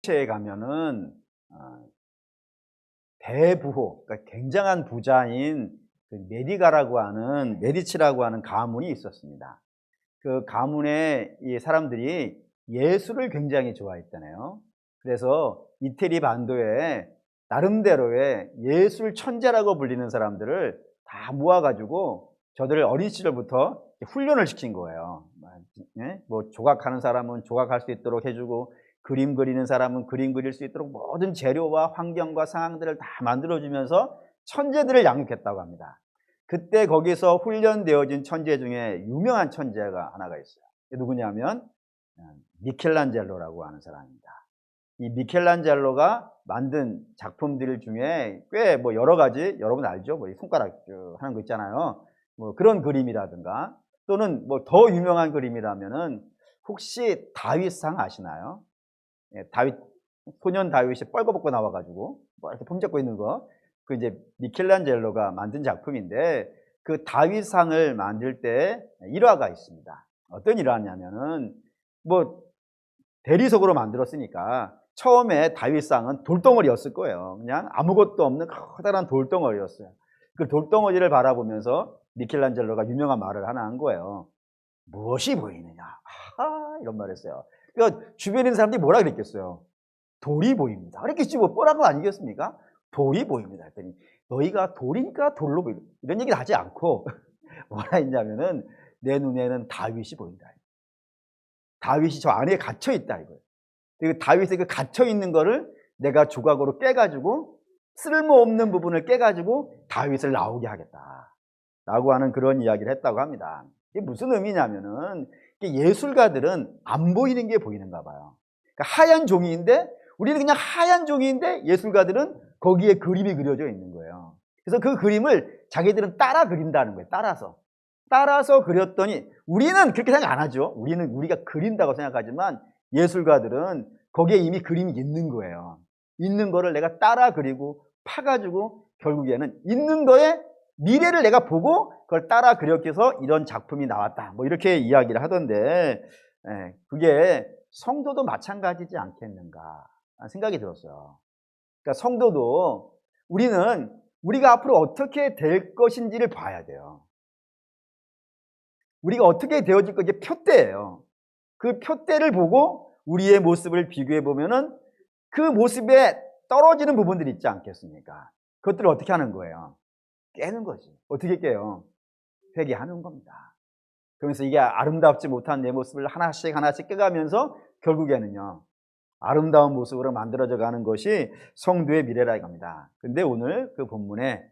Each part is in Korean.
에 가면은 대부호, 그러니까 굉장한 부자인 그 메디치라고 하는 가문이 있었습니다. 그 가문의 이 사람들이 예술을 굉장히 좋아했잖아요. 그래서 이태리 반도에 나름대로의 예술 천재라고 불리는 사람들을 다 모아 가지고 저들을 어린 시절부터 훈련을 시킨 거예요. 예? 뭐 조각하는 사람은 조각할 수 있도록 해 주고, 그림 그리는 사람은 그림 그릴 수 있도록 모든 재료와 환경과 상황들을 다 만들어 주면서 천재들을 양육했다고 합니다. 그때 거기서 훈련되어진 천재 중에 유명한 천재가 하나가 있어요. 그게 누구냐면 미켈란젤로라고 하는 사람입니다. 이 미켈란젤로가 만든 작품들 중에 꽤 뭐 여러 가지, 여러분 알죠? 뭐 이 손가락 하는 거 있잖아요. 뭐 그런 그림이라든가, 또는 뭐 더 유명한 그림이라면은, 혹시 다윗상 아시나요? 예, 다윗, 소년 다윗이 뻘거벗고 나와 가지고 뭐 이렇게 품잡고 있는 거, 그 이제 미켈란젤로가 만든 작품인데, 그 다윗상을 만들 때 일화가 있습니다. 어떤 일화냐면은, 뭐 대리석으로 만들었으니까 처음에 다윗상은 돌덩어리였을 거예요. 그냥 아무것도 없는 커다란 돌덩어리였어요. 그 돌덩어리를 바라보면서 미켈란젤로가 유명한 말을 하나 한 거예요. 무엇이 보이느냐? 아, 이런 말을 했어요. 그러니까 주변에 있는 사람들이 뭐라 그랬겠어요? 돌이 보입니다. 그랬겠지, 뭐 뻔한 거 아니겠습니까? 돌이 보입니다 했더니, 너희가 돌이니까 돌로 보인다, 이런 얘기를 하지 않고 뭐라 했냐면은, 내 눈에는 다윗이 보인다. 다윗이 저 안에 갇혀 있다 이거예요. 그 다윗의 그 갇혀 있는 거를 내가 조각으로 깨 가지고, 쓸모없는 부분을 깨 가지고 다윗을 나오게 하겠다라고 하는 그런 이야기를 했다고 합니다. 이게 무슨 의미냐면은, 예술가들은 안 보이는 게 보이는가 봐요. 그러니까 하얀 종이인데, 우리는 그냥 하얀 종이인데 예술가들은 거기에 그림이 그려져 있는 거예요. 그래서 그 그림을 자기들은 따라 그린다는 거예요. 따라서 그렸더니, 우리는 그렇게 생각 안 하죠. 우리는 우리가 그린다고 생각하지만 예술가들은 거기에 이미 그림이 있는 거예요. 있는 거를 내가 따라 그리고 파가지고 결국에는 있는 거에 미래를 내가 보고 그걸 따라 그려서 이런 작품이 나왔다, 뭐 이렇게 이야기를 하던데, 그게 성도도 마찬가지지 않겠는가 생각이 들었어요. 그러니까 성도도, 우리가 앞으로 어떻게 될 것인지를 봐야 돼요. 우리가 어떻게 되어질 거, 이게 표대예요. 그 표대를 보고 우리의 모습을 비교해 보면은 그 모습에 떨어지는 부분들이 있지 않겠습니까? 그것들을 어떻게 하는 거예요? 깨는 거지. 어떻게 깨요? 회개하는 겁니다. 그러면서 이게 아름답지 못한 내 모습을 하나씩 하나씩 깨가면서 결국에는요, 아름다운 모습으로 만들어져 가는 것이 성도의 미래라 이겁니다. 근데 오늘 그 본문에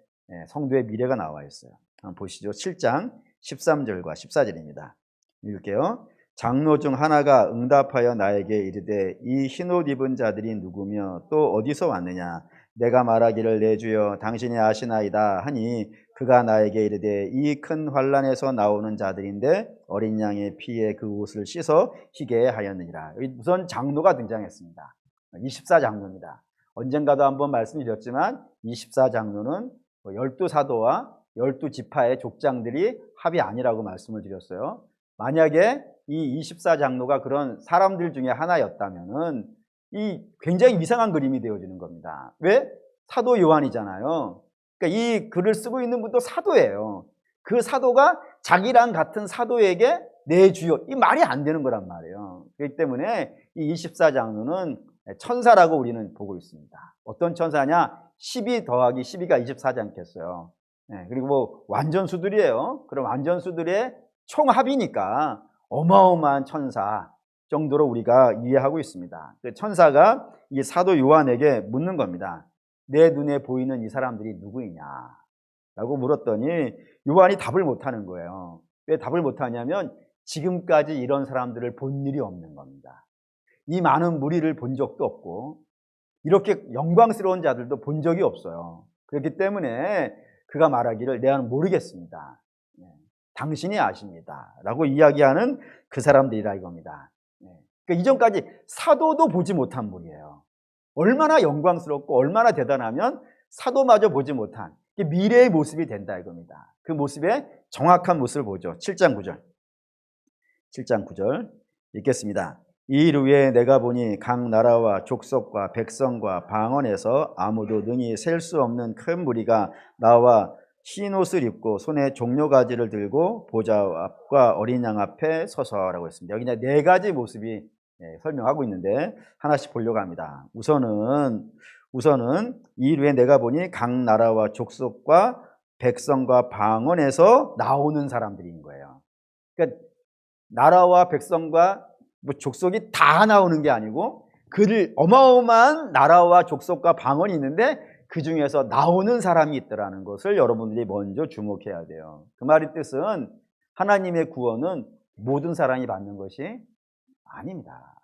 성도의 미래가 나와 있어요. 한번 보시죠. 7장 13절과 14절입니다. 읽을게요. 장로 중 하나가 응답하여 나에게 이르되, 이 흰옷 입은 자들이 누구며 또 어디서 왔느냐? 내가 말하기를, 내 주여 당신이 아시나이다 하니, 그가 나에게 이르되, 이 큰 환란에서 나오는 자들인데 어린 양의 피에 그 옷을 씻어 희게 하였느니라. 우선 장로가 등장했습니다. 24장로입니다. 언젠가도 한번 말씀드렸지만 24장로는 12사도와 12지파의 족장들이 합이 아니라고 말씀을 드렸어요. 만약에 이 24장로가 그런 사람들 중에 하나였다면은 이 굉장히 이상한 그림이 되어지는 겁니다. 왜? 사도 요한이잖아요. 그러니까 이 글을 쓰고 있는 분도 사도예요. 그 사도가 자기랑 같은 사도에게 내 주여, 이 말이 안 되는 거란 말이에요. 그렇기 때문에 이 24장로는 천사라고 우리는 보고 있습니다. 어떤 천사냐? 12 더하기 12가 24지 않겠어요. 그리고 뭐 완전수들이에요. 그럼 완전수들의 총합이니까 어마어마한 천사 정도로 우리가 이해하고 있습니다. 천사가 이 사도 요한에게 묻는 겁니다. 내 눈에 보이는 이 사람들이 누구이냐? 라고 물었더니 요한이 답을 못하는 거예요. 왜 답을 못하냐면, 지금까지 이런 사람들을 본 일이 없는 겁니다. 이 많은 무리를 본 적도 없고, 이렇게 영광스러운 자들도 본 적이 없어요. 그렇기 때문에 그가 말하기를, 내가 모르겠습니다. 당신이 아십니다. 라고 이야기하는 그 사람들이라 이겁니다. 그러니까 이전까지 사도도 보지 못한 분이에요. 얼마나 영광스럽고 얼마나 대단하면 사도마저 보지 못한 미래의 모습이 된다 이겁니다. 그 모습의 정확한 모습을 보죠. 7장 9절 읽겠습니다. 이 일 후에 내가 보니 각 나라와 족속과 백성과 방언에서 아무도 능히 셀 수 없는 큰 무리가 나와 흰 옷을 입고 손에 종려가지를 들고 보좌 앞과 어린 양 앞에 서서라고 했습니다. 여기 이제 네 가지 모습이 설명하고 있는데 하나씩 보려고 합니다. 우선은 이 일 후에 내가 보니 각 나라와 족속과 백성과 방언에서 나오는 사람들인 거예요. 그러니까 나라와 백성과 뭐 족속이 다 나오는 게 아니고 그들 어마어마한 나라와 족속과 방언이 있는데 그 중에서 나오는 사람이 있더라는 것을 여러분들이 먼저 주목해야 돼요. 그 말의 뜻은 하나님의 구원은 모든 사람이 받는 것이 아닙니다.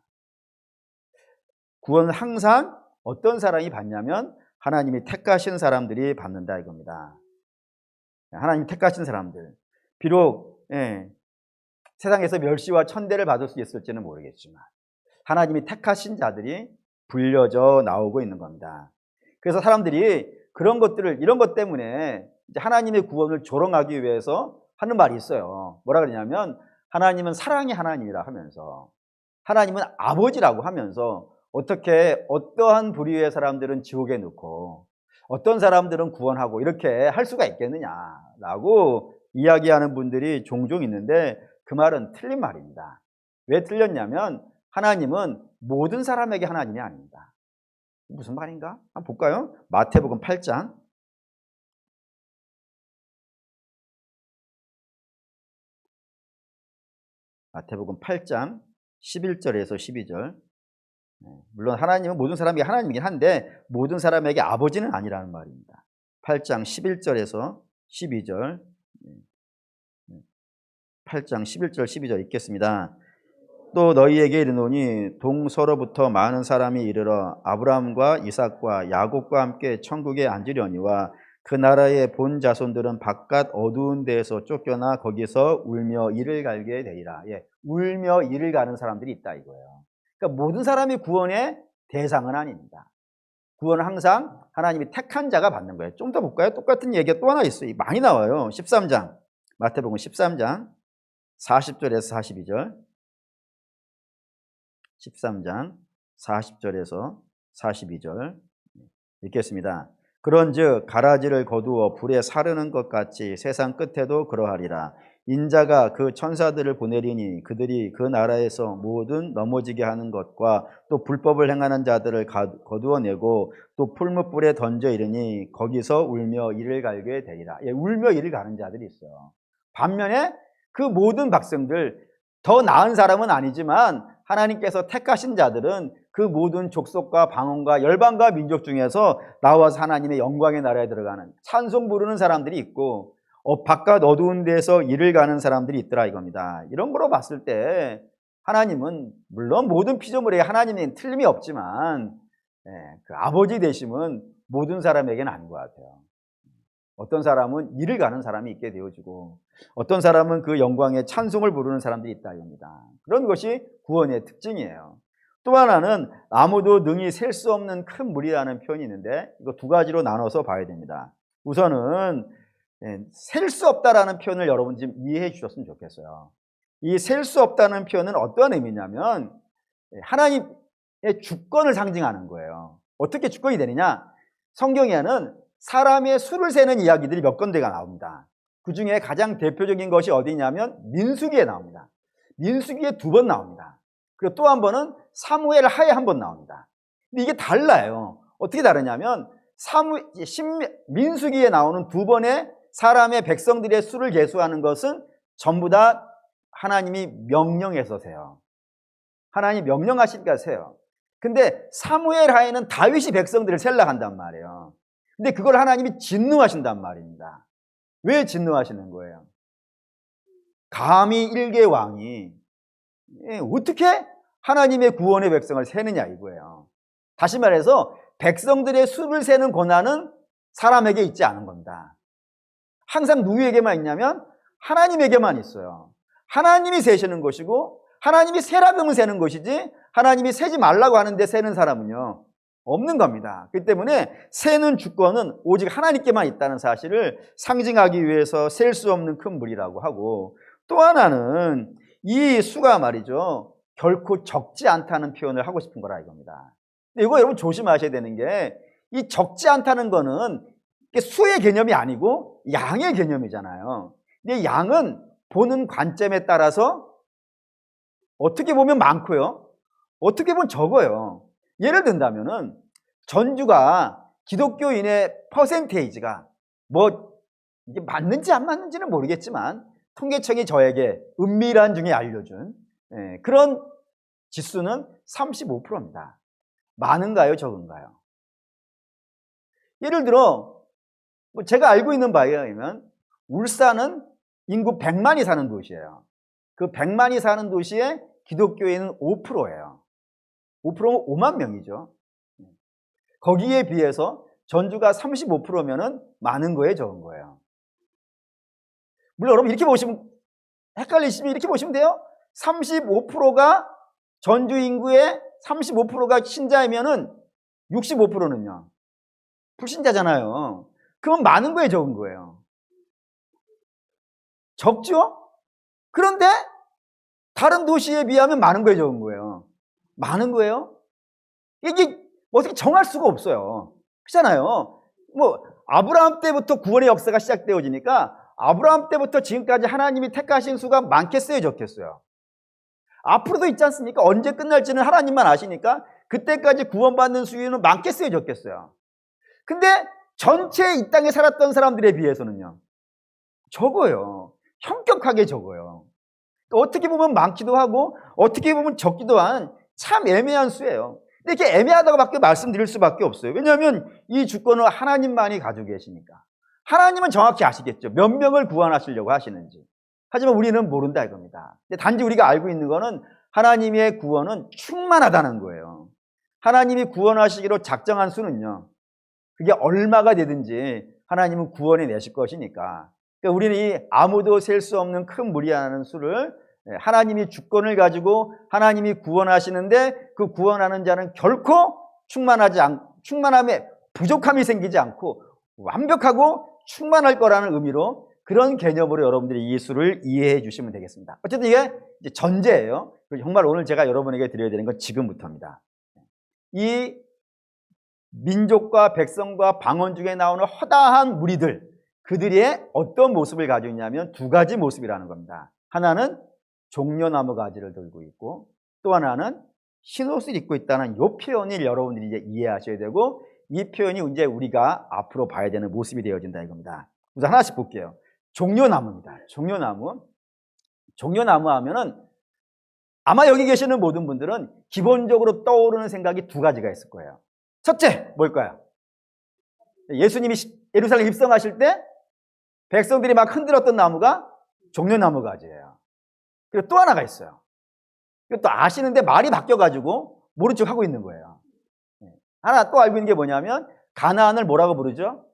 구원은 항상 어떤 사람이 받냐면 하나님이 택하신 사람들이 받는다 이겁니다. 하나님이 택하신 사람들. 비록 세상에서 멸시와 천대를 받을 수 있을지는 모르겠지만 하나님이 택하신 자들이 불려져 나오고 있는 겁니다. 그래서 사람들이 이런 것 때문에 이제 하나님의 구원을 조롱하기 위해서 하는 말이 있어요. 뭐라 그러냐면 하나님은 사랑의 하나님이라 하면서 하나님은 아버지라고 하면서 어떻게 어떠한 부류의 사람들은 지옥에 넣고 어떤 사람들은 구원하고 이렇게 할 수가 있겠느냐라고 이야기하는 분들이 종종 있는데 그 말은 틀린 말입니다. 왜 틀렸냐면 하나님은 모든 사람에게 하나님이 아닙니다. 무슨 말인가? 한번 볼까요? 마태복음 8장. 마태복음 8장 11절에서 12절. 물론 하나님은 모든 사람에게 하나님이긴 한데 모든 사람에게 아버지는 아니라는 말입니다. 8장 11절에서 12절. 8장 11절 12절 읽겠습니다. 또 너희에게 이르노니 동서로부터 많은 사람이 이르러 아브라함과 이삭과 야곱과 함께 천국에 앉으려니와 그 나라의 본 자손들은 바깥 어두운 데에서 쫓겨나 거기서 울며 이를 갈게 되리라. 울며 이를 가는 사람들이 있다 이거예요. 그러니까 모든 사람이 구원의 대상은 아닙니다. 구원은 항상 하나님이 택한 자가 받는 거예요. 좀 더 볼까요? 똑같은 얘기가 또 하나 있어요. 많이 나와요. 13장 마태복음 13장 40절에서 42절. 13장 40절에서 42절 읽겠습니다. 그런즉 가라지를 거두어 불에 사르는 것 같이 세상 끝에도 그러하리라. 인자가 그 천사들을 보내리니 그들이 그 나라에서 모든 넘어지게 하는 것과 또 불법을 행하는 자들을 거두어내고 또 풀무불에 던져 이르니 거기서 울며 이를 갈게 되리라. 울며 이를 가는 자들이 있어요. 반면에 그 모든 백성들, 더 나은 사람은 아니지만 하나님께서 택하신 자들은 그 모든 족속과 방언과 열방과 민족 중에서 나와서 하나님의 영광의 나라에 들어가는 찬송 부르는 사람들이 있고 바깥 어두운 데서 일을 가는 사람들이 있더라 이겁니다. 이런 거로 봤을 때 하나님은 물론 모든 피조물에 하나님은 틀림이 없지만 그 아버지 되심은 모든 사람에게는 아닌 것 같아요. 어떤 사람은 일을 가는 사람이 있게 되어지고 어떤 사람은 그 영광의 찬송을 부르는 사람들이 있다 이겁니다. 그런 것이 구원의 특징이에요. 또 하나는 아무도 능히 셀 수 없는 큰 무리라는 표현이 있는데 이거 두 가지로 나눠서 봐야 됩니다. 우선은 셀 수 없다라는 표현을 여러분 좀 이해해 주셨으면 좋겠어요. 이 셀 수 없다는 표현은 어떤 의미냐면 하나님의 주권을 상징하는 거예요. 어떻게 주권이 되느냐? 성경에는 사람의 수를 세는 이야기들이 몇 군데가 나옵니다. 그 중에 가장 대표적인 것이 어디냐면 민수기에 나옵니다. 민수기에 2번 나옵니다. 그리고 또 한 번은 사무엘 하에 1번 나옵니다. 근데 이게 달라요. 어떻게 다르냐면 민수기에 나오는 2번의 사람의 백성들의 수를 계수하는 것은 전부 다 하나님이 명령해서 세요. 하나님이 명령하시니까 세요. 근데 사무엘 하에는 다윗이 백성들을 셀라 한단 말이에요. 근데 그걸 하나님이 진노하신단 말입니다. 왜 진노하시는 거예요? 감히 일개 왕이 어떻게 하나님의 구원의 백성을 세느냐 이거예요. 다시 말해서 백성들의 수를 세는 권한은 사람에게 있지 않은 겁니다. 항상 누구에게만 있냐면 하나님에게만 있어요. 하나님이 세시는 것이고 하나님이 세라 그러면 세는 것이지 하나님이 세지 말라고 하는데 세는 사람은요 없는 겁니다. 그렇기 때문에 세는 주권은 오직 하나님께만 있다는 사실을 상징하기 위해서 셀 수 없는 큰 물이라고 하고 또 하나는 이 수가 말이죠 결코 적지 않다는 표현을 하고 싶은 거라 이겁니다. 근데 이거 여러분 조심하셔야 되는 게, 이 적지 않다는 거는 수의 개념이 아니고 양의 개념이잖아요. 근데 양은 보는 관점에 따라서 어떻게 보면 많고요, 어떻게 보면 적어요. 예를 든다면은 전주가 기독교인의 퍼센테이지가 뭐 이게 맞는지 안 맞는지는 모르겠지만 통계청이 저에게 은밀한 중에 알려준 그런 지수는 35%입니다. 많은가요, 적은가요? 예를 들어 뭐 제가 알고 있는 바에 의하면 울산은 인구 100만이 사는 도시예요. 그 100만이 사는 도시에 기독교인은 5%예요. 5%면 5만 명이죠. 거기에 비해서 전주가 35%면은 많은 거예요, 적은 거예요? 물론 여러분 이렇게 보시면 헷갈리시면 이렇게 보시면 돼요. 35%가 전주 인구의 35%가 신자이면은 65%는요 불신자잖아요. 그럼 많은 거예요, 적은 거예요? 적죠? 그런데 다른 도시에 비하면 많은 거예요, 적은 거예요? 많은 거예요? 이게 어떻게 정할 수가 없어요. 그렇잖아요. 뭐 아브라함 때부터 구원의 역사가 시작되어지니까 아브라함 때부터 지금까지 하나님이 택하신 수가 많겠어요, 적겠어요? 앞으로도 있지 않습니까? 언제 끝날지는 하나님만 아시니까 그때까지 구원받는 수요는 많겠어요, 적겠어요? 근데 전체 이 땅에 살았던 사람들에 비해서는요 적어요. 현격하게 적어요. 어떻게 보면 많기도 하고 어떻게 보면 적기도 한 참 애매한 수예요. 근데 이렇게 애매하다고 밖에 말씀드릴 수밖에 없어요. 왜냐하면 이 주권을 하나님만이 가지고 계시니까. 하나님은 정확히 아시겠죠. 몇 명을 구원하시려고 하시는지. 하지만 우리는 모른다 이겁니다. 근데 단지 우리가 알고 있는 거는 하나님의 구원은 충만하다는 거예요. 하나님이 구원하시기로 작정한 수는요 그게 얼마가 되든지 하나님은 구원해 내실 것이니까. 그러니까 우리는 이 아무도 셀 수 없는 큰 무리하는 수를 하나님이 주권을 가지고 하나님이 구원하시는데 그 구원하는 자는 결코 충만함에 부족함이 생기지 않고 완벽하고 충만할 거라는 의미로 그런 개념으로 여러분들이 이 수를 이해해 주시면 되겠습니다. 어쨌든 이게 이제 전제예요. 정말 오늘 제가 여러분에게 드려야 되는 건 지금부터입니다. 이 민족과 백성과 방언 중에 나오는 허다한 무리들, 그들이 어떤 모습을 가지고 있냐면 두 가지 모습이라는 겁니다. 하나는 종려나무 가지를 들고 있고 또 하나는 흰옷을 입고 있다는 이 표현을 여러분들이 이제 이해하셔야 되고 이 표현이 이제 우리가 앞으로 봐야 되는 모습이 되어진다 이겁니다. 우선 하나씩 볼게요. 종려나무입니다. 종려나무 하면은 아마 여기 계시는 모든 분들은 기본적으로 떠오르는 생각이 두 가지가 있을 거예요. 첫째, 뭘까요? 예수님이 예루살렘 입성하실 때 백성들이 막 흔들었던 나무가 종려나무 가지예요. 그리고 또 하나가 있어요. 이거 또 아시는데 말이 바뀌어가지고 모른 척 하고 있는 거예요. 하나 또 알고 있는 게 뭐냐면 가나안을 뭐라고 부르죠?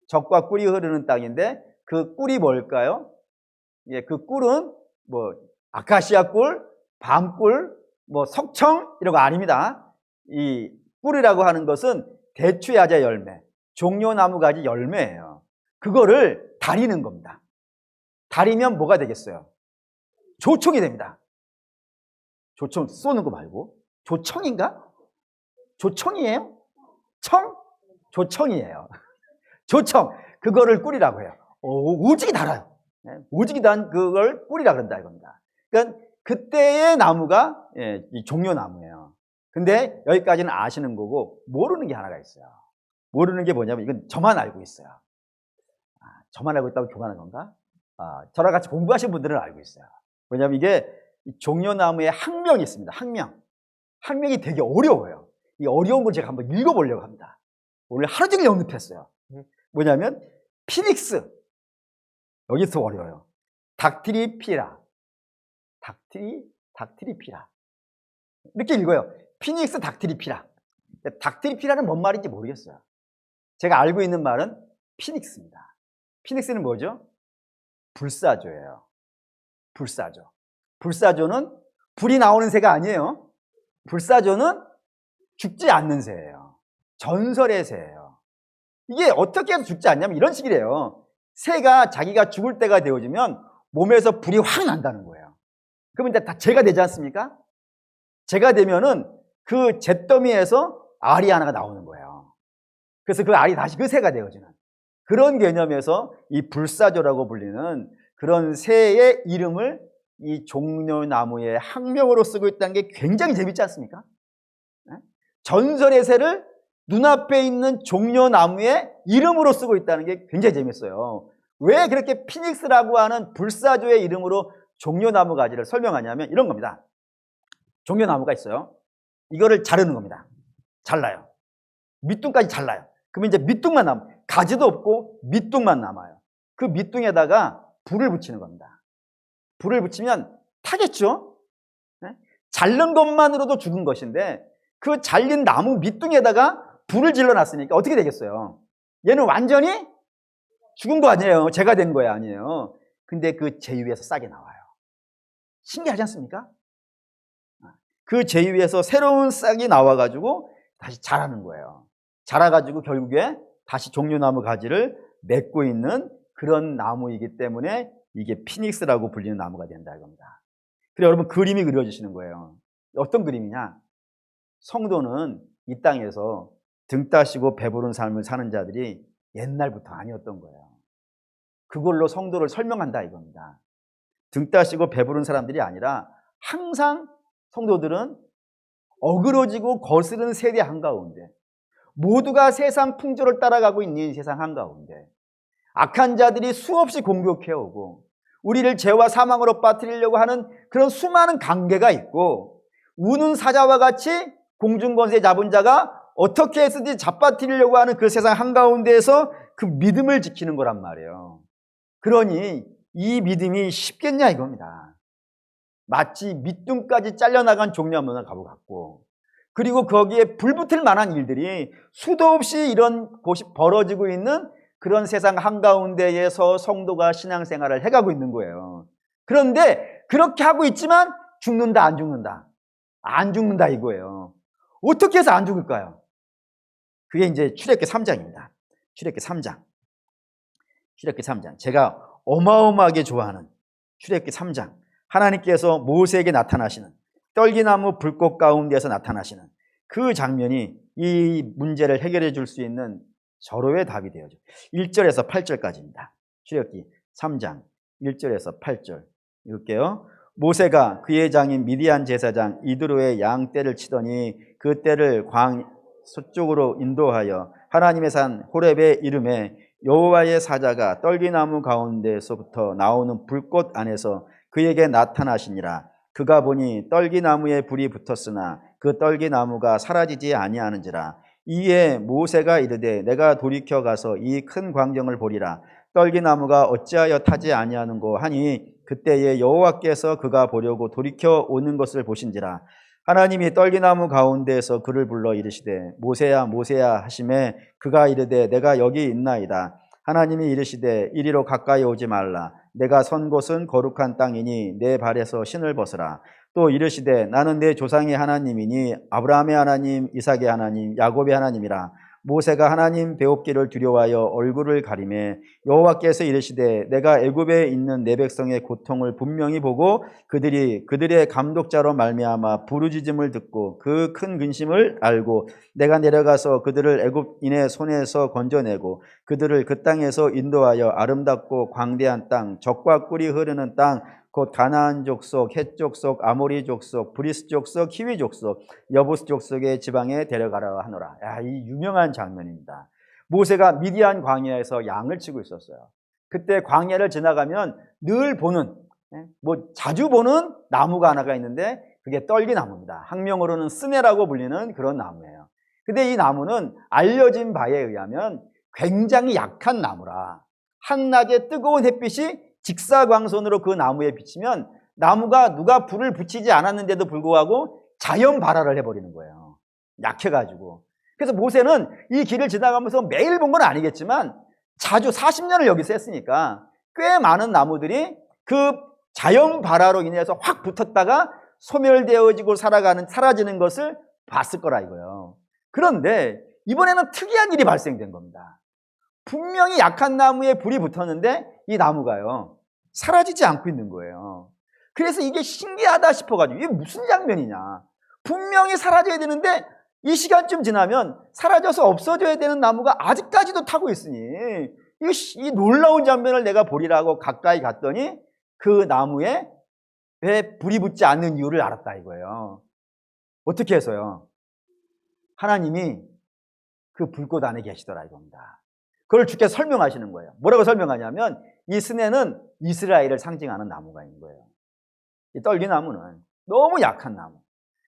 젖과 꿀이 흐르는 땅인데 그 꿀이 뭘까요? 예, 그 꿀은 뭐 아카시아 꿀, 밤꿀, 뭐 석청 이런 거 아닙니다. 이 꿀이라고 하는 것은 대추야자 열매, 종려나무 가지 열매예요. 그거를 다리는 겁니다. 다리면 뭐가 되겠어요? 조청이 됩니다. 조청 쏘는 거 말고 조청인가? 조청이에요? 청? 조청이에요. 조청. 그거를 꿀이라고 해요. 오직이 달아요. 오직이 단 그걸 꿀이라 그런다 이겁니다. 그러니까 그때의 나무가 이 종려나무예요. 근데 여기까지는 아시는 거고 모르는 게 하나가 있어요. 모르는 게 뭐냐면 이건 저만 알고 있어요. 저만 알고 있다고 교만한 건가? 저랑 같이 공부하신 분들은 알고 있어요. 왜냐하면 이게 종려나무의 학명이 있습니다. 학명이 되게 어려워요. 이 어려운 걸 제가 한번 읽어보려고 합니다. 오늘 하루 종일 연습했어요. 뭐냐면 피닉스, 여기서 어려워요. 닥티리피라, 닥티리피라 이렇게 읽어요. 피닉스 닥티리피라. 닥티리피라는 뭔 말인지 모르겠어요. 제가 알고 있는 말은 피닉스입니다. 피닉스는 뭐죠? 불사조예요. 불사조. 불사조는 불이 나오는 새가 아니에요. 불사조는 죽지 않는 새예요. 전설의 새예요. 이게 어떻게 해서 죽지 않냐면 이런 식이래요. 새가 자기가 죽을 때가 되어지면 몸에서 불이 확 난다는 거예요. 그러면 이제 다 죄가 되지 않습니까? 재가 되면은 그 잿더미에서 알이 하나가 나오는 거예요. 그래서 그 알이 다시 그 새가 되어지는 그런 개념에서 이 불사조라고 불리는 그런 새의 이름을 이 종려나무의 학명으로 쓰고 있다는 게 굉장히 재밌지 않습니까? 전설의 새를 눈앞에 있는 종려나무의 이름으로 쓰고 있다는 게 굉장히 재밌어요. 왜 그렇게 피닉스라고 하는 불사조의 이름으로 종려나무 가지를 설명하냐면 이런 겁니다. 종려나무가 있어요. 이거를 자르는 겁니다. 잘라요. 밑둥까지 잘라요. 그러면 이제 밑둥만 남아요. 가지도 없고 밑둥만 남아요. 그 밑둥에다가 불을 붙이는 겁니다. 불을 붙이면 타겠죠? 네? 자른 것만으로도 죽은 것인데 그 잘린 나무 밑둥에다가 불을 질러놨으니까 어떻게 되겠어요? 얘는 완전히 죽은 거 아니에요. 재가 된 거야 아니에요. 근데 그 재 위에서 싹이 나와요. 신기하지 않습니까? 그 재 위에서 새로운 싹이 나와가지고 다시 자라는 거예요. 자라가지고 결국에 다시 종려나무 가지를 맺고 있는 그런 나무이기 때문에 이게 피닉스라고 불리는 나무가 된다 이겁니다. 그래 여러분 그림이 그려지시는 거예요. 어떤 그림이냐? 성도는 이 땅에서 등 따시고 배부른 삶을 사는 자들이 옛날부터 아니었던 거예요. 그걸로 성도를 설명한다 이겁니다. 등 따시고 배부른 사람들이 아니라 항상 성도들은 어그러지고 거스른 세대 한가운데 모두가 세상 풍조를 따라가고 있는 세상 한가운데 악한 자들이 수없이 공격해오고 우리를 죄와 사망으로 빠뜨리려고 하는 그런 수많은 관계가 있고 우는 사자와 같이 공중권세 잡은 자가 어떻게 해서든지 잡아뜨리려고 하는 그 세상 한가운데에서 그 믿음을 지키는 거란 말이에요. 그러니 이 믿음이 쉽겠냐 이겁니다. 마치 밑둥까지 잘려나간 종려나무가 같고 그리고 거기에 불붙을 만한 일들이 수도 없이 이런 곳이 벌어지고 있는 그런 세상 한가운데에서 성도가 신앙생활을 해가고 있는 거예요. 그런데 그렇게 하고 있지만 죽는다 안 죽는다? 안 죽는다 이거예요. 어떻게 해서 안 죽을까요? 그게 이제 출애굽기 3장입니다. 출애굽기 3장. 출애굽기 3장. 제가 어마어마하게 좋아하는 출애굽기 3장. 하나님께서 모세에게 나타나시는 떨기나무 불꽃 가운데서 나타나시는 그 장면이 이 문제를 해결해 줄 수 있는 절호의 답이 되어죠. 1절에서 8절까지입니다. 출애굽기 3장 1절에서 8절 읽을게요. 모세가 그의 장인 미디안 제사장 이드로의 양 떼를 치더니 그 떼를 광 서쪽으로 인도하여 하나님의 산 호렙에 이름에 여호와의 사자가 떨기나무 가운데서부터 나오는 불꽃 안에서 그에게 나타나시니라. 그가 보니 떨기나무에 불이 붙었으나 그 떨기나무가 사라지지 아니하는지라. 이에 모세가 이르되 내가 돌이켜 가서 이 큰 광경을 보리라. 떨기나무가 어찌하여 타지 아니하는고 하니 그때에 여호와께서 그가 보려고 돌이켜 오는 것을 보신지라. 하나님이 떨기나무 가운데에서 그를 불러 이르시되 모세야 모세야 하시매 그가 이르되 내가 여기 있나이다. 하나님이 이르시되 이리로 가까이 오지 말라. 내가 선 곳은 거룩한 땅이니 내 발에서 신을 벗으라. 또 이르시되 나는 내 조상의 하나님이니 아브라함의 하나님 이삭의 하나님 야곱의 하나님이라. 모세가 하나님 배웁기를 두려워하여 얼굴을 가리매 여호와께서 이르시되 내가 애굽에 있는 내 백성의 고통을 분명히 보고 그들의 감독자로 말미암아 부르짖음을 듣고 그 큰 근심을 알고 내가 내려가서 그들을 애굽인의 손에서 건져내고 그들을 그 땅에서 인도하여 아름답고 광대한 땅 젖과 꿀이 흐르는 땅 곧 가나안 족속, 헷 족속, 아모리 족속, 브리스 족속, 히위 족속, 여부스 족속의 지방에 데려가라 하노라. 야, 이 유명한 장면입니다. 모세가 미디안 광야에서 양을 치고 있었어요. 그때 광야를 지나가면 늘 보는, 자주 보는 나무가 하나가 있는데 그게 떨기나무입니다. 학명으로는 스네라고 불리는 그런 나무예요. 근데 이 나무는 알려진 바에 의하면 굉장히 약한 나무라. 한낮에 뜨거운 햇빛이 직사광선으로 그 나무에 비치면 나무가 누가 불을 붙이지 않았는데도 불구하고 자연 발화를 해버리는 거예요. 약해가지고. 그래서 모세는 이 길을 지나가면서 매일 본 건 아니겠지만 자주 40년을 여기서 했으니까 꽤 많은 나무들이 그 자연 발화로 인해서 확 붙었다가 소멸되어지고 사라지는 것을 봤을 거라 이거예요. 그런데 이번에는 특이한 일이 발생된 겁니다. 분명히 약한 나무에 불이 붙었는데 이 나무가요 사라지지 않고 있는 거예요. 그래서 이게 신기하다 싶어가지고 이게 무슨 장면이냐. 분명히 사라져야 되는데 이 시간쯤 지나면 사라져서 없어져야 되는 나무가 아직까지도 타고 있으니 이 놀라운 장면을 내가 보리라고 가까이 갔더니 그 나무에 왜 불이 붙지 않는 이유를 알았다 이거예요. 어떻게 해서요? 하나님이 그 불꽃 안에 계시더라 이겁니다. 그걸 주께서 설명하시는 거예요. 뭐라고 설명하냐면 이 스네는 이스라엘을 상징하는 나무가 있는 거예요. 이 떨기나무는 너무 약한 나무.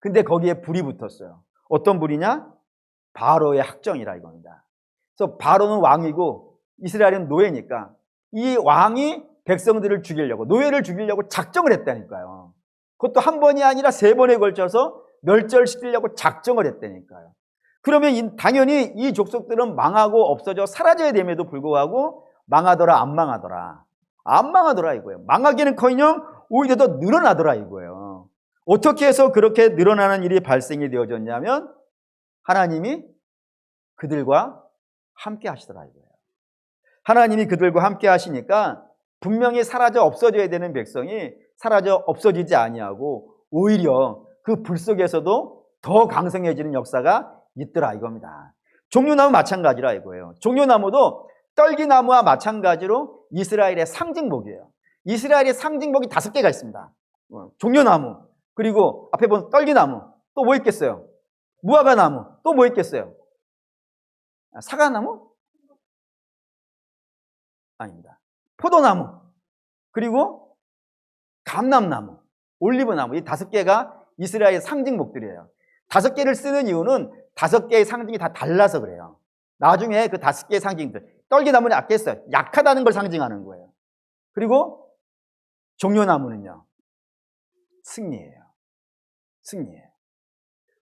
근데 거기에 불이 붙었어요. 어떤 불이냐? 바로의 학정이라 이겁니다. 그래서 바로는 왕이고 이스라엘은 노예니까 이 왕이 백성들을 죽이려고, 노예를 죽이려고 작정을 했다니까요. 그것도 한 번이 아니라 3번에 걸쳐서 멸절시키려고 작정을 했다니까요. 그러면 당연히 이 족속들은 망하고 없어져 사라져야 됨에도 불구하고 망하더라 안 망하더라? 안 망하더라 이거예요. 망하기는커녕 오히려 더 늘어나더라 이거예요. 어떻게 해서 그렇게 늘어나는 일이 발생이 되어졌냐면 하나님이 그들과 함께 하시더라 이거예요. 하나님이 그들과 함께 하시니까 분명히 사라져 없어져야 되는 백성이 사라져 없어지지 아니하고 오히려 그 불 속에서도 더 강성해지는 역사가 있더라 이겁니다. 종려나무 마찬가지라 이거예요. 종려나무도 떨기나무와 마찬가지로 이스라엘의 상징목이에요. 이스라엘의 상징목이 5개가 있습니다. 종려나무, 그리고 앞에 본 떨기나무, 또 뭐 있겠어요? 무화과나무, 또 뭐 있겠어요? 사과나무? 아닙니다. 포도나무, 그리고 감람나무, 올리브나무, 이 5개가 이스라엘의 상징목들이에요. 5개를 쓰는 이유는 5개의 상징이 다 달라서 그래요. 나중에 그 5개의 상징들, 떨기나무는 아까 했어요. 약하다는 걸 상징하는 거예요. 그리고 종려나무는요, 승리예요. 승리예요.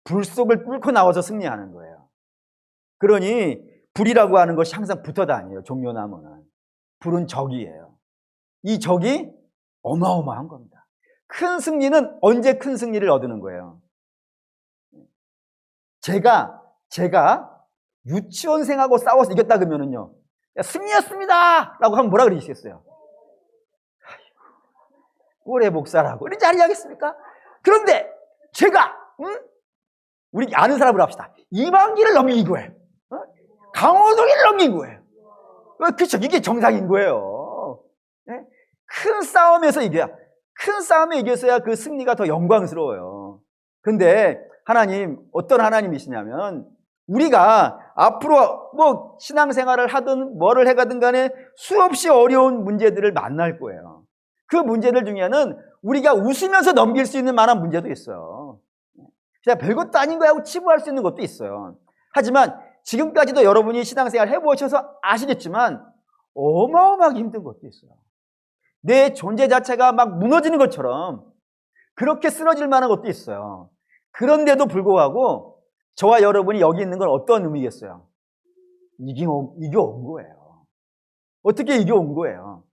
불 속을 뚫고 나와서 승리하는 거예요. 그러니 불이라고 하는 것이 항상 붙어 다녀요. 종려나무는. 불은 적이에요. 이 적이 어마어마한 겁니다. 큰 승리는 언제 큰 승리를 얻는 거예요? 제가 유치원생하고 싸워서 이겼다 그러면은요, 승리했습니다! 라고 하면 뭐라 그러시겠어요? 올해 목사라고. 이런 자리 하겠습니까? 그런데 제가, 우리 아는 사람으로 합시다. 이만기를 넘긴 거예요. 강호동이를 넘긴 거예요. 그렇죠. 이게 정상인 거예요. 네? 큰 싸움에서 이겨야, 큰 싸움에 이겨서야 그 승리가 더 영광스러워요. 근데 하나님, 어떤 하나님이시냐면 우리가 앞으로 뭐 신앙생활을 하든 뭐를 해가든 간에 수없이 어려운 문제들을 만날 거예요. 그 문제들 중에는 우리가 웃으면서 넘길 수 있는 만한 문제도 있어요. 그냥 별것도 아닌 거야 하고 치부할 수 있는 것도 있어요. 하지만 지금까지도 여러분이 신앙생활 해보셔서 아시겠지만 어마어마하게 힘든 것도 있어요. 내 존재 자체가 막 무너지는 것처럼 그렇게 쓰러질 만한 것도 있어요. 그런데도 불구하고 저와 여러분이 여기 있는 건 어떤 의미겠어요? 이겨온 거예요. 어떻게 이겨온 거예요?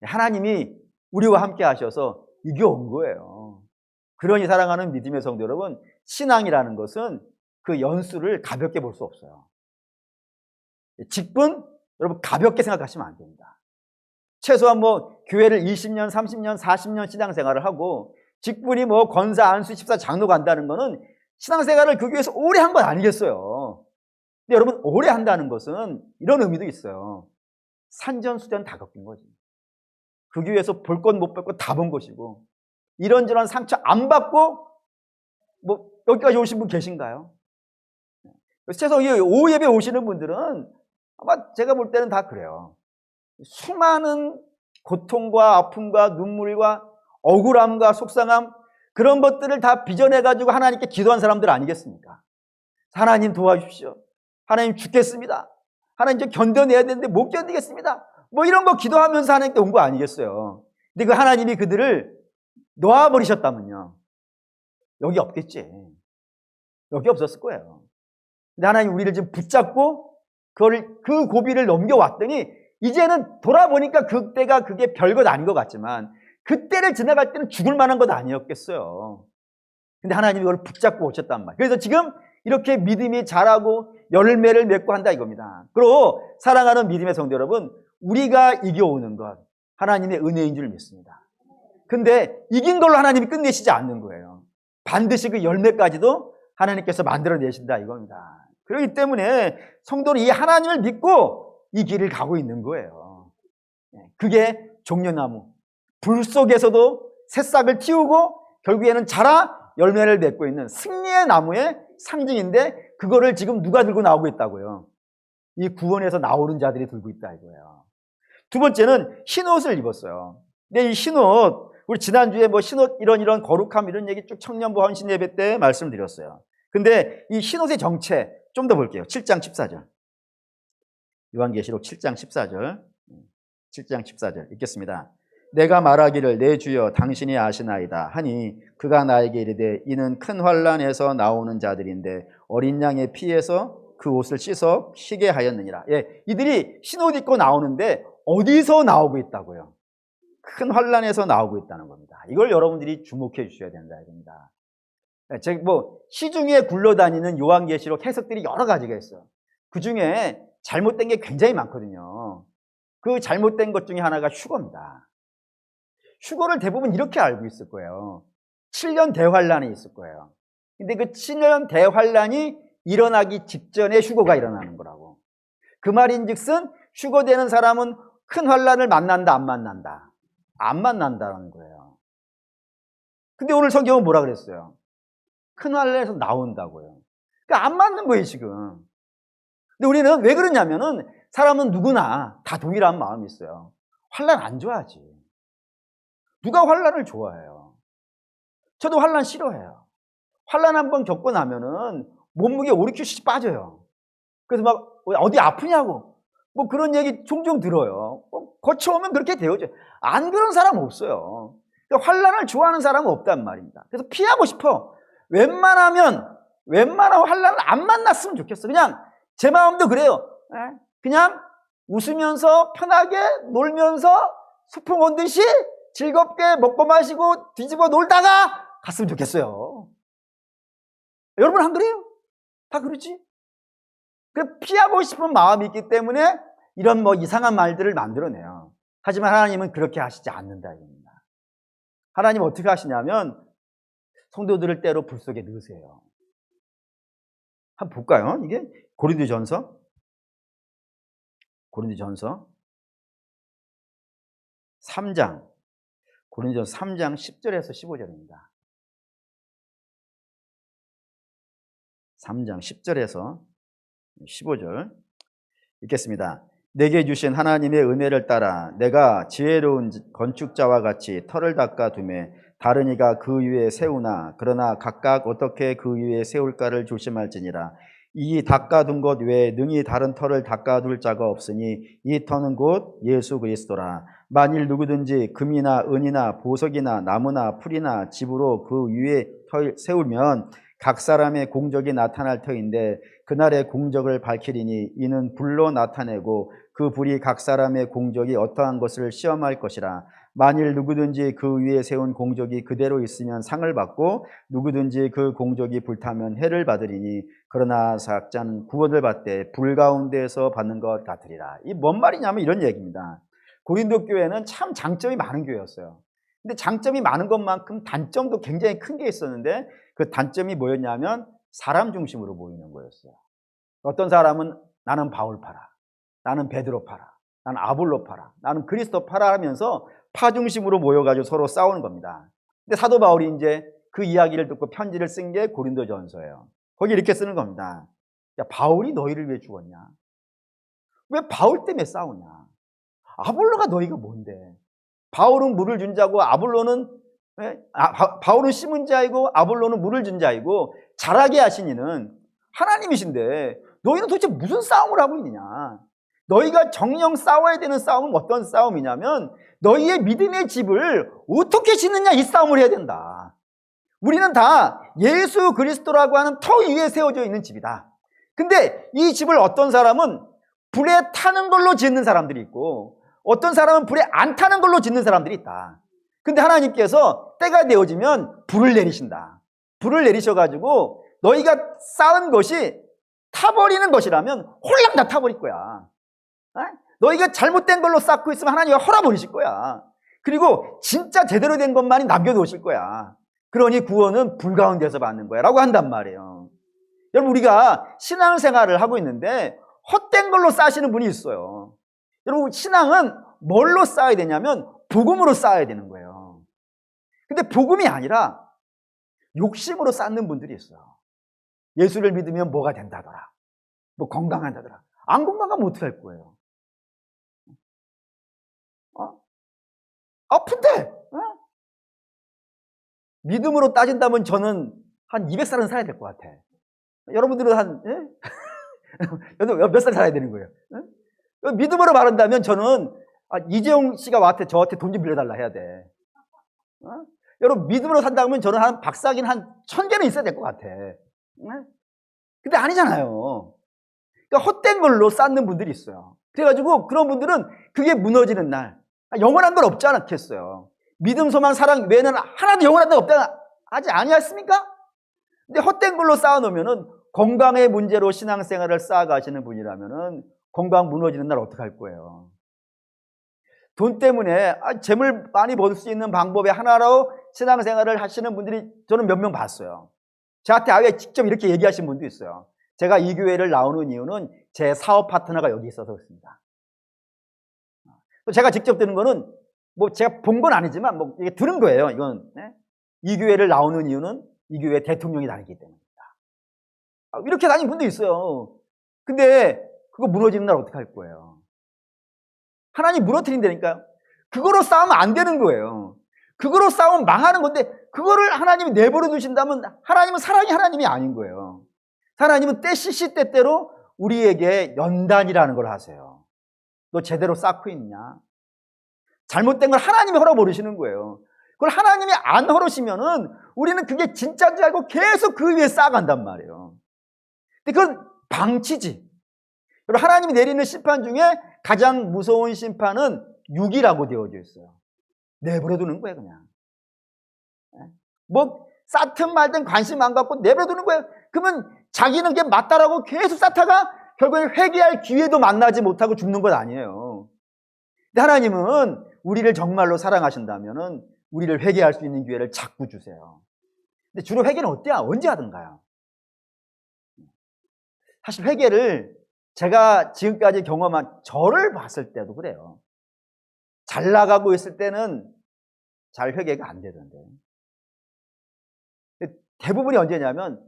하나님이 우리와 함께 하셔서 이겨온 거예요. 그러니 사랑하는 믿음의 성도 여러분, 신앙이라는 것은 그 연수를 가볍게 볼 수 없어요. 직분, 여러분 가볍게 생각하시면 안 됩니다. 최소한 뭐 교회를 20년, 30년, 40년 신앙생활을 하고 직분이 뭐 권사, 안수, 집사, 장로 간다는 거는 신앙생활을 그 교회에서 오래 한 건 아니겠어요. 근데 여러분 오래 한다는 것은 이런 의미도 있어요. 산전수전 다 겪은 거지. 그 교회에서 볼 것 못 볼 것 다 본 것이고 이런저런 상처 안 받고 뭐 여기까지 오신 분 계신가요? 최소 이 오후 예배 오시는 분들은 아마 제가 볼 때는 다 그래요. 수많은 고통과 아픔과 눈물과 억울함과 속상함 그런 것들을 다 빚어내가지고 하나님께 기도한 사람들 아니겠습니까? 하나님 도와주십시오. 하나님 죽겠습니다. 하나님 좀 견뎌내야 되는데 못 견디겠습니다. 뭐 이런 거 기도하면서 하나님께 온 거 아니겠어요? 근데 그 하나님이 그들을 놓아버리셨다면요. 여기 없겠지. 여기 없었을 거예요. 근데 하나님 우리를 지금 붙잡고 그 고비를 넘겨왔더니 이제는 돌아보니까 그때가 그게 별것 아닌 것 같지만 그때를 지나갈 때는 죽을 만한 것 아니었겠어요. 근데 하나님이 그걸 붙잡고 오셨단 말이에요. 그래서 지금 이렇게 믿음이 자라고 열매를 맺고 한다 이겁니다. 그리고 사랑하는 믿음의 성도 여러분, 우리가 이겨오는 것 하나님의 은혜인 줄 믿습니다. 근데 이긴 걸로 하나님이 끝내시지 않는 거예요. 반드시 그 열매까지도 하나님께서 만들어내신다 이겁니다. 그렇기 때문에 성도는 이 하나님을 믿고 이 길을 가고 있는 거예요. 그게 종려나무. 불 속에서도 새싹을 틔우고 결국에는 자라 열매를 맺고 있는 승리의 나무의 상징인데, 그거를 지금 누가 들고 나오고 있다고요? 이 구원에서 나오는 자들이 들고 있다 이거예요. 두 번째는 흰옷을 입었어요. 근데 이 흰옷, 우리 지난주에 뭐 흰옷 이런 거룩함 이런 얘기 쭉 청년부 헌신 예배 때 말씀드렸어요. 근데 이 흰옷의 정체 좀 더 볼게요. 7장 14절. 요한계시록 7장 14절. 7장 14절 읽겠습니다. 내가 말하기를 내 주여 당신이 아시나이다 하니 그가 나에게 이르되 이는 큰 환난에서 나오는 자들인데 어린 양의 피에서 그 옷을 씻어 쉬게 하였느니라. 이들이 흰옷 입고 나오는데 어디서 나오고 있다고요? 큰 환난에서 나오고 있다는 겁니다. 이걸 여러분들이 주목해 주셔야 된다 이겁니다. 시중에 굴러다니는 요한계시록 해석들이 여러 가지가 있어요. 그 중에 잘못된 게 굉장히 많거든요. 그 잘못된 것 중에 하나가 휴거입니다. 휴거를 대부분 이렇게 알고 있을 거예요. 7년 대환란이 있을 거예요. 근데 그 7년 대환란이 일어나기 직전에 휴거가 일어나는 거라고. 그 말인즉슨 휴거되는 사람은 큰 환란을 만난다, 안 만난다? 안 만난다는 거예요. 근데 오늘 성경은 뭐라 그랬어요? 큰 환란에서 나온다고요. 그러니까 안 맞는 거예요, 지금. 근데 우리는 왜 그러냐면은 사람은 누구나 다 동일한 마음이 있어요. 환란 안 좋아하지. 누가 환란을 좋아해요? 저도 환란 싫어해요. 환란 한번 겪고 나면은 몸무게 5-6kg씩 빠져요. 그래서 막 어디 아프냐고 뭐 그런 얘기 종종 들어요. 거쳐오면 그렇게 되어져. 안 그런 사람 없어요. 그러니까 환란을 좋아하는 사람은 없단 말입니다. 그래서 피하고 싶어. 웬만하면 환란을 안 만났으면 좋겠어. 그냥 제 마음도 그래요. 그냥 웃으면서 편하게 놀면서 소풍 온 듯이 즐겁게 먹고 마시고 뒤집어 놀다가 갔으면 좋겠어요. 여러분 안 그래요? 다 그러지? 피하고 싶은 마음이 있기 때문에 이런 이상한 말들을 만들어내요. 하지만 하나님은 그렇게 하시지 않는다 이겁니다. 하나님 어떻게 하시냐면 성도들을 때로 불 속에 넣으세요. 한번 볼까요? 이게 고린도전서 3장 10절에서 15절입니다. 3장 10절에서 15절 읽겠습니다. 내게 주신 하나님의 은혜를 따라 내가 지혜로운 건축자와 같이 터를 닦아 두매 다른 이가 그 위에 세우나 그러나 각각 어떻게 그 위에 세울까를 조심할지니라. 이 닦아둔 것 외에 능히 다른 터를 닦아둘 자가 없으니 이 터는 곧 예수 그리스도라. 만일 누구든지 금이나 은이나 보석이나 나무나 풀이나 집으로 그 위에 터 세우면 각 사람의 공적이 나타날 터인데 그날의 공적을 밝히리니 이는 불로 나타내고 그 불이 각 사람의 공적이 어떠한 것을 시험할 것이라. 만일 누구든지 그 위에 세운 공적이 그대로 있으면 상을 받고 누구든지 그 공적이 불타면 해를 받으리니 그러나 사역자는 구원을 받되 불 가운데에서 받는 것 같으리라. 이 뭔 말이냐면 이런 얘기입니다. 고린도 교회는 참 장점이 많은 교회였어요. 근데 장점이 많은 것만큼 단점도 굉장히 큰 게 있었는데 그 단점이 뭐였냐면 사람 중심으로 모이는 거였어요. 어떤 사람은 나는 바울 파라, 나는 베드로 파라, 나는 아볼로 파라, 나는 그리스도 파라 하면서 파 중심으로 모여가지고 서로 싸우는 겁니다. 근데 사도 바울이 이제 그 이야기를 듣고 편지를 쓴 게 고린도전서예요. 거기 이렇게 쓰는 겁니다. 야, 바울이 너희를 위해 죽었냐? 왜 바울 때문에 싸우냐? 아볼로가 너희가 뭔데? 바울은 물을 준 자고 바울은 심은 자이고 아볼로는 물을 준 자이고 자라게 하신 이는 하나님이신데 너희는 도대체 무슨 싸움을 하고 있느냐? 너희가 정령 싸워야 되는 싸움은 어떤 싸움이냐면 너희의 믿음의 집을 어떻게 짓느냐 이 싸움을 해야 된다. 우리는 다 예수 그리스도라고 하는 터 위에 세워져 있는 집이다. 근데 이 집을 어떤 사람은 불에 타는 걸로 짓는 사람들이 있고 어떤 사람은 불에 안 타는 걸로 짓는 사람들이 있다. 근데 하나님께서 때가 되어지면 불을 내리신다. 불을 내리셔가지고 너희가 쌓은 것이 타버리는 것이라면 홀랑 다 타버릴 거야. 너희가 잘못된 걸로 쌓고 있으면 하나님이 헐어버리실 거야. 그리고 진짜 제대로 된 것만이 남겨놓으실 거야. 그러니 구원은 불가운데서 받는 거야 라고 한단 말이에요. 여러분, 우리가 신앙생활을 하고 있는데 헛된 걸로 쌓으시는 분이 있어요. 여러분, 신앙은 뭘로 쌓아야 되냐면 복음으로 쌓아야 되는 거예요. 근데 복음이 아니라 욕심으로 쌓는 분들이 있어요. 예수를 믿으면 뭐가 된다더라, 뭐 건강한다더라. 안 건강하면 어떻게 할 거예요? 아픈데, 믿음으로 따진다면 저는 한 200살은 살아야 될 것 같아. 여러분들은 몇 살 살아야 되는 거예요? 믿음으로 말한다면 저는 이재용 씨가 저한테 돈 좀 빌려달라 해야 돼. 여러분, 믿음으로 산다면 저는 한 박사긴 한 1000개는 있어야 될 것 같아. 근데 아니잖아요. 그러니까 헛된 걸로 쌓는 분들이 있어요. 그래가지고 그런 분들은 그게 무너지는 날, 영원한 건 없지 않겠어요. 믿음, 소망, 사랑 외에는 하나도 영원한 건 없다 하지 아니었습니까? 근데 헛된 걸로 쌓아놓으면은, 건강의 문제로 신앙생활을 쌓아가시는 분이라면은 건강 무너지는 날 어떡할 거예요? 돈 때문에 재물 많이 벌 수 있는 방법의 하나로 신앙생활을 하시는 분들이 저는 몇 명 봤어요. 저한테 아예 직접 이렇게 얘기하신 분도 있어요. 제가 이 교회를 나오는 이유는 제 사업 파트너가 여기 있어서 그렇습니다. 제가 직접 들은 거는 뭐 제가 본 건 아니지만 뭐 이게 들은 거예요. 이건 이 교회를 나오는 이유는 이 교회 대통령이 다니기 때문입니다. 이렇게 다니는 분도 있어요. 근데 그거 무너지는 날 어떻게 할 거예요? 하나님 무너뜨린다니까요. 그거로 싸우면 안 되는 거예요. 그거로 싸우면 망하는 건데, 그거를 하나님이 내버려 두신다면 하나님은 사랑이 하나님이 아닌 거예요. 하나님은 때시시때때로 우리에게 연단이라는 걸 하세요. 너 제대로 쌓고 있냐? 잘못된 걸 하나님이 허락 모르시는 거예요. 그걸 하나님이 안 허러시면은 우리는 그게 진짜인 줄 알고 계속 그 위에 쌓아간단 말이에요. 근데 그건 방치지. 하나님이 내리는 심판 중에 가장 무서운 심판은 육이라고 되어져 있어요. 내버려 두는 거예요, 그냥. 뭐 쌓든 말든 관심 안 갖고 내버려 두는 거예요. 그러면 자기는 그게 맞다라고 계속 쌓다가 결국엔 회개할 기회도 만나지 못하고 죽는 건 아니에요. 근데 하나님은 우리를 정말로 사랑하신다면은 우리를 회개할 수 있는 기회를 자꾸 주세요. 근데 주로 회개는 언제 하던가요? 사실 회개를 제가 지금까지 경험한 저를 봤을 때도 그래요. 잘 나가고 있을 때는 잘 회개가 안 되던데. 대부분이 언제냐면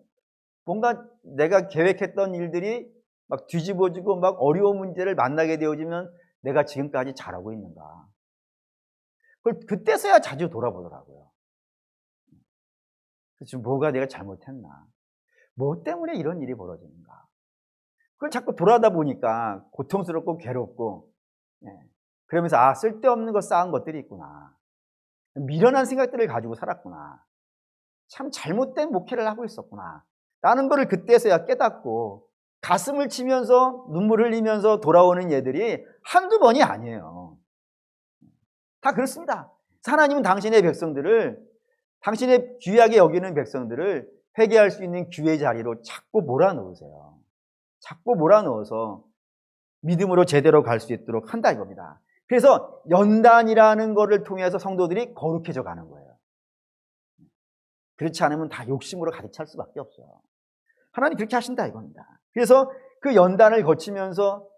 뭔가 내가 계획했던 일들이 막 뒤집어지고 막 어려운 문제를 만나게 되어지면 내가 지금까지 잘하고 있는가. 그걸 그때서야 자주 돌아보더라고요. 지금 뭐가 내가 잘못했나. 뭐 때문에 이런 일이 벌어지는가. 그걸 자꾸 돌아다 보니까 고통스럽고 괴롭고, 그러면서 쓸데없는 거 쌓은 것들이 있구나. 미련한 생각들을 가지고 살았구나. 참 잘못된 목회를 하고 있었구나 라는 거를 그때서야 깨닫고 가슴을 치면서 눈물 흘리면서 돌아오는 얘들이 한두 번이 아니에요. 다 그렇습니다. 하나님은 당신의 백성들을, 당신의 귀하게 여기는 백성들을 회개할 수 있는 기회 자리로 자꾸 몰아넣으세요. 자꾸 몰아넣어서 믿음으로 제대로 갈 수 있도록 한다 이겁니다. 그래서 연단이라는 것을 통해서 성도들이 거룩해져 가는 거예요. 그렇지 않으면 다 욕심으로 가득 찰 수밖에 없어요. 하나님 그렇게 하신다 이겁니다. 그래서 그 연단을 거치면서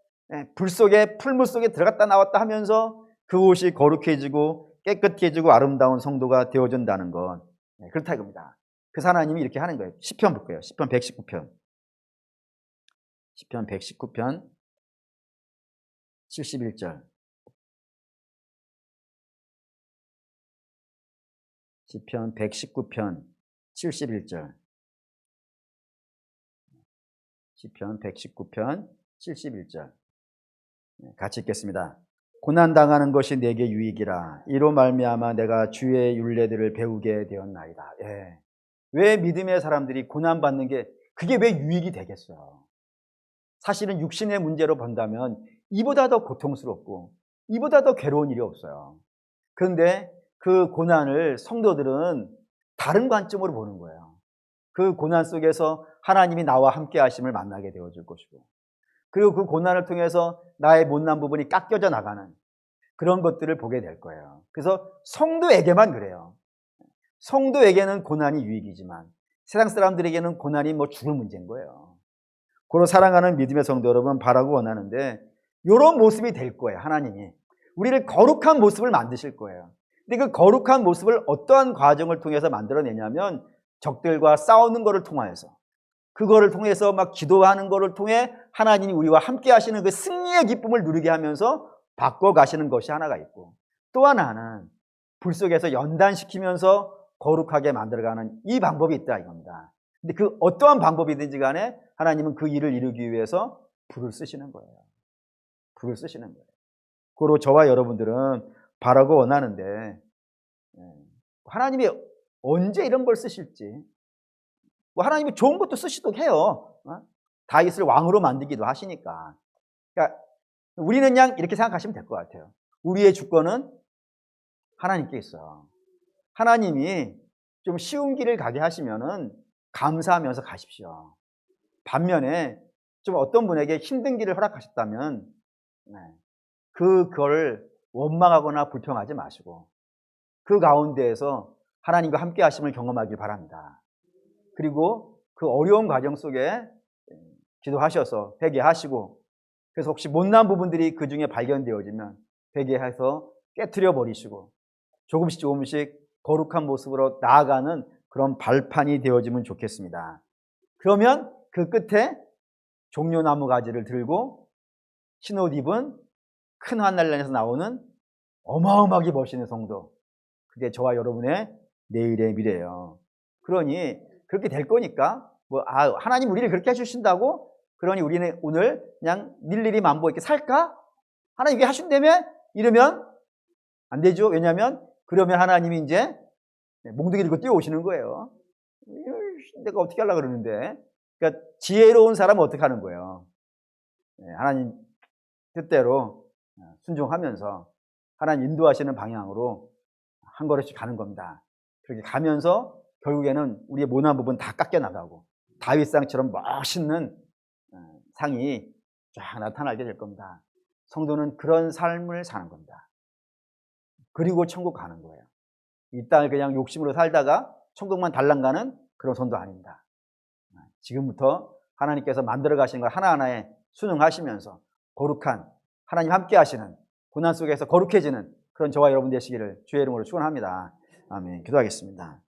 불 속에, 풀물 속에 들어갔다 나왔다 하면서 그곳이 거룩해지고 깨끗해지고 아름다운 성도가 되어준다는 건 그렇다 이겁니다. 그래서 하나님이 이렇게 하는 거예요. 시편 볼게요. 시편 119편. 시편 119편 71절. 시편 119편 71절. 시편 119편 71절. 같이 읽겠습니다. 고난당하는 것이 내게 유익이라. 이로 말미암아 내가 주의 율례들을 배우게 되었나이다. 왜 믿음의 사람들이 고난받는 게 그게 왜 유익이 되겠어요? 사실은 육신의 문제로 본다면 이보다 더 고통스럽고 이보다 더 괴로운 일이 없어요. 그런데 그 고난을 성도들은 다른 관점으로 보는 거예요. 그 고난 속에서 하나님이 나와 함께 하심을 만나게 되어줄 것이고, 그리고 그 고난을 통해서 나의 못난 부분이 깎여져 나가는 그런 것들을 보게 될 거예요. 그래서 성도에게만 그래요. 성도에게는 고난이 유익이지만 세상 사람들에게는 고난이 뭐 죽을 문제인 거예요. 고로 사랑하는 믿음의 성도 여러분, 바라고 원하는데 이런 모습이 될 거예요. 하나님이 우리를 거룩한 모습을 만드실 거예요. 근데 그 거룩한 모습을 어떠한 과정을 통해서 만들어내냐면 적들과 싸우는 것을 통하여서, 그거를 통해서 막 기도하는 것을 통해 하나님이 우리와 함께 하시는 그 승리의 기쁨을 누리게 하면서 바꿔가시는 것이 하나가 있고, 또 하나는 불 속에서 연단시키면서 거룩하게 만들어가는 이 방법이 있다 이겁니다. 근데 그 어떠한 방법이든지 간에 하나님은 그 일을 이루기 위해서 불을 쓰시는 거예요. 불을 쓰시는 거예요. 그로 저와 여러분들은 바라고 원하는데 하나님이 언제 이런 걸 쓰실지, 뭐 하나님이 좋은 것도 쓰시도록 해요. 다윗을 왕으로 만들기도 하시니까. 그러니까 우리는 그냥 이렇게 생각하시면 될 것 같아요. 우리의 주권은 하나님께 있어요. 하나님이 좀 쉬운 길을 가게 하시면은 감사하면서 가십시오. 반면에 좀 어떤 분에게 힘든 길을 허락하셨다면 그걸 원망하거나 불평하지 마시고 그 가운데에서 하나님과 함께 하심을 경험하길 바랍니다. 그리고 그 어려운 과정 속에 기도하셔서 회개하시고, 그래서 혹시 못난 부분들이 그 중에 발견되어지면 회개해서 깨트려 버리시고 조금씩 조금씩 거룩한 모습으로 나아가는 그런 발판이 되어지면 좋겠습니다. 그러면 그 끝에 종려나무 가지를 들고 흰옷 입은 큰 하늘나라에서 나오는 어마어마하게 멋있는 성도, 그게 저와 여러분의 내일의 미래예요. 그러니 그렇게 될 거니까 하나님 우리를 그렇게 해주신다고 그러니 우리는 오늘 그냥 일일이 만보 이렇게 살까? 하나님 이게 하신다며? 이러면 안 되죠. 왜냐하면 그러면 하나님이 이제 몽둥이 들고 뛰어오시는 거예요. 내가 어떻게 하려고 그러는데. 그러니까 지혜로운 사람은 어떻게 하는 거예요? 하나님 뜻대로 순종하면서 하나님 인도하시는 방향으로 한 걸음씩 가는 겁니다. 그렇게 가면서 결국에는 우리의 모난 부분 다 깎여 나가고 다윗상처럼 멋있는 상이 쫙 나타나게 될 겁니다. 성도는 그런 삶을 사는 겁니다. 그리고 천국 가는 거예요. 이 땅을 그냥 욕심으로 살다가 천국만 달랑가는 그런 성도 아닙니다. 지금부터 하나님께서 만들어 가신 걸 하나하나에 순응하시면서 거룩한, 하나님 함께 하시는 고난 속에서 거룩해지는 그런 저와 여러분 되시기를 주의 이름으로 축원합니다. 아멘. 기도하겠습니다.